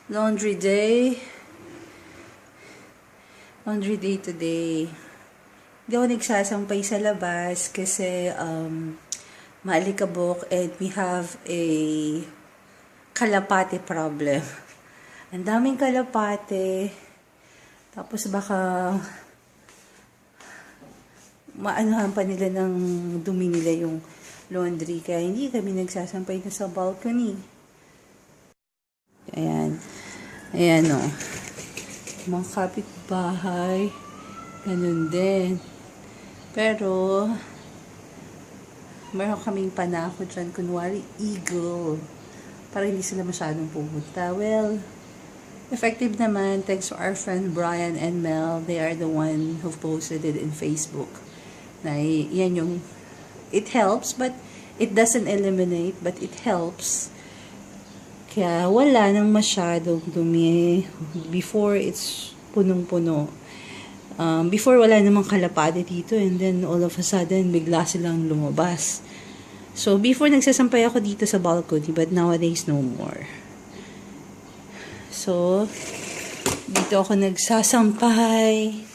Laundry day. Laundry day today. Hindi ako nagsasampay sa labas kasi maalikabok and we have a kalapate problem. Ang daming kalapate. Tapos baka maanuhan pa nila ng dumi nila yung laundry. Kaya hindi kami nagsasampay na sa balcony. Ayan. Ayan o. Mga kapitbahay. Ganun din. Pero, meron kaming panako dyan. Kunwari, eagle. Para hindi sila masyadong pumunta. Well, effective naman. Thanks to our friend Brian and Mel. They are the one who posted it in Facebook. Na yan yung, it helps, but it doesn't eliminate, but it helps. Kaya wala nang masyadong dumi. Before, it's punong-puno. Before, wala namang kalapate dito. And then, all of a sudden, bigla silang lumabas. So, before, nagsasampay ako dito sa balcony. But nowadays, no more. So, dito ako nagsasampay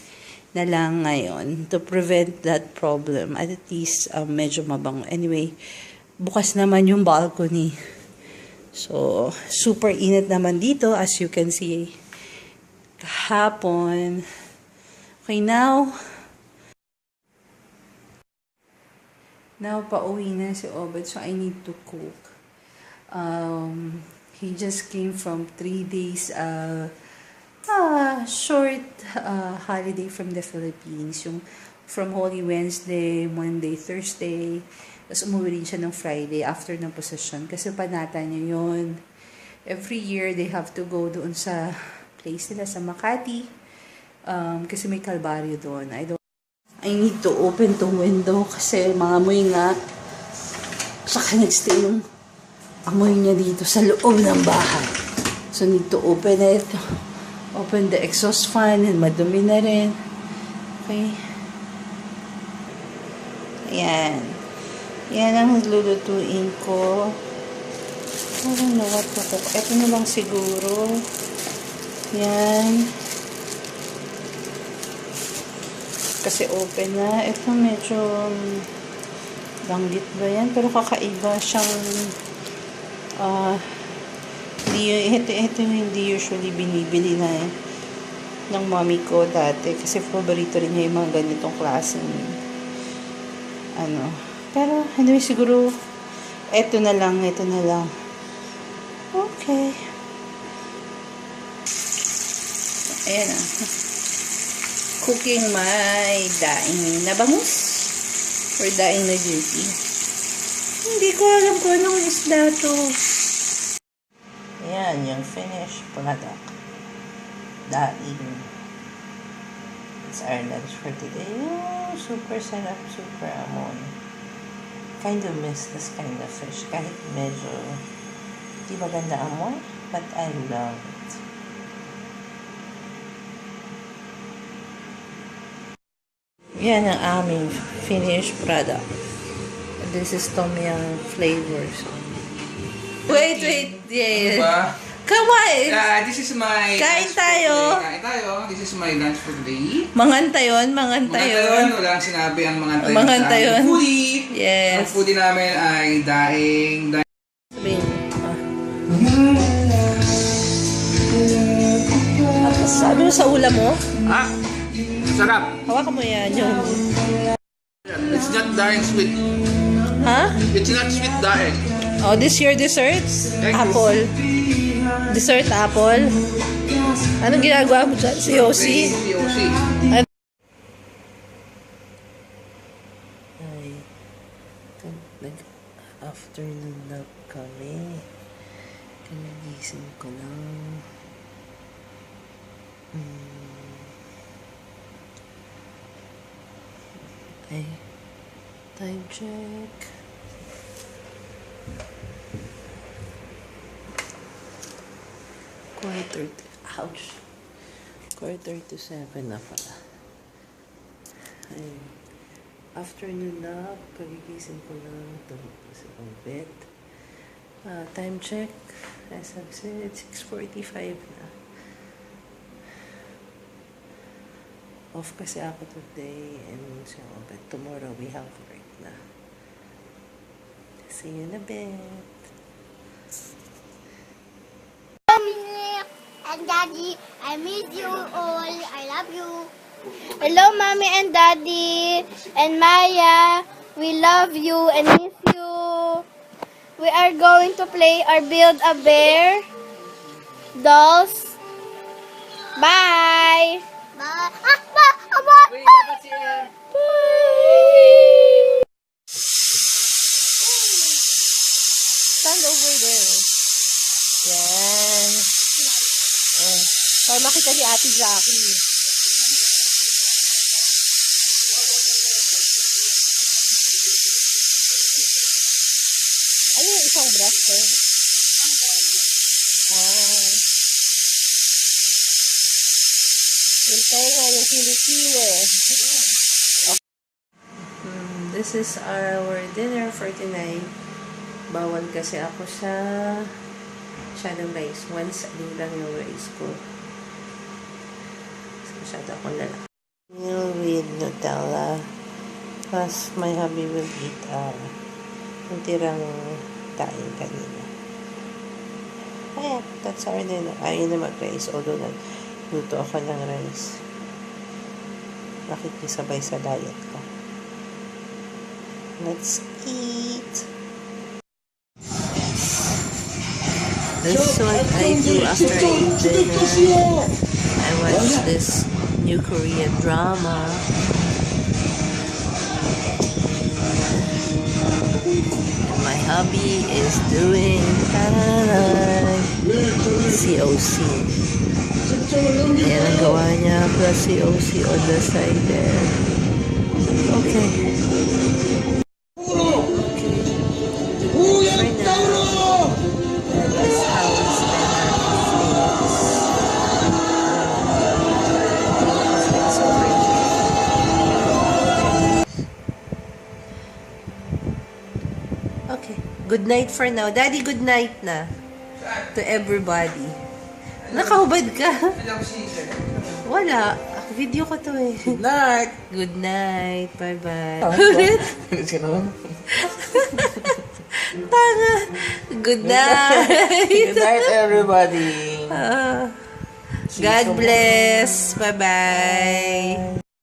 na lang ngayon to prevent that problem. At least, medyo mabango. Anyway, bukas naman yung balcony. So, super init naman dito, as you can see. Kahapon. Okay, now, pauwi na si Obed, so I need to cook. He just came from 3 days, short holiday from the Philippines. Yung from Holy Wednesday, Monday, Thursday, tapos umuwi rin siya ng Friday after ng possession. Kasi panata niya yun. Every year, they have to go doon sa place nila sa Makati. Kasi may kalbaryo doon. I need to open the window kasi mga amoy nga. Saka nagstay yung amoy niya dito sa loob ng bahay. So, need to open it. Open the exhaust fan and madumi na rin. Okay. Ayan. Yan ang lulutuin ko. I don't know what to cook. Ito na lang siguro. Yan. Kasi open na. Ito medyo langgit ba yan? Pero kakaiba siyang ito hindi usually binibili na ng mommy ko dati. Kasi favorito rin niya yung mga ganitong klaseng pero, anyway, siguro, ito na lang. Okay. Ayan na. Cooking my daing na bangus or daing na duty. Hindi ko alam kung anong isda to. Ayan, yung finished product. Daing. It's our lunch for today. Oh, super sarap, super amoy. Kind of miss this kind of fish. Kahit medyo di maganda amoy, but I love it. Yan ang aming finished product. This is tom yum flavors. Wait. Yeah. Come on! This is my Kain tayo! Kain tayo. This is my lunch for today. Mangantayon. Walang sinabi ang mangantayon. Mangantayon. Ang foodie. Yes. Ang foodie namin ay daing. Sabihin. Sabi mo sa ulam mo? Sarap. Hawakan mo yan. Yung... It's not daing sweet. Ha? It's not sweet daing. Oh, this your dessert? Apple. Dessert apple. Anong ginagawa mo dyan? Si Yossi? Si Yossi. Ay, nag-afternoon nap kami. Kanagising ko lang. Ay, time check. Quarter to 7 na pala. Ay, afternoon nap, pagigising ko lang, tulog ko sa bed. Time check. As I've said, 6:45 na. Off kasi ako today and so, but tomorrow we have work na. See you in a bit. Mommy and Daddy, I miss you all. I love you. Hello, Mommy and Daddy and Maya. We love you and miss you. We are going to play or build a bear dolls. Bye. Bye. Stand over there. Yan. Para makita ni Ate Jackie. Ano yung isang brush ko? Yung tenga, yung kilikili. This is our dinner for tonight. Bawal kasi ako sa masyadong rice. Once a day lang yung rice ko. Kasi masyado akong lalaki. Meal with Nutella. Plus, my hubby will eat yung tirang kain kanina. Ayan, that's our dinner. Ayaw na mag-rice. Although nagluto ako ng rice. Nakikisabay sa diet ko. Let's eat! This is what I do after I eat dinner. I watch this new Korean drama. And my hubby is doing COC. Ayan ang gawa niya, plus COC on the side there. Okay. Okay. Good night for now. Daddy, good night na. To everybody. Nakahubad ka. Wala. Video ko to eh. Good night. Good night. Bye-bye. Tanga. Good night. Good night, everybody. God bless. Bye-bye.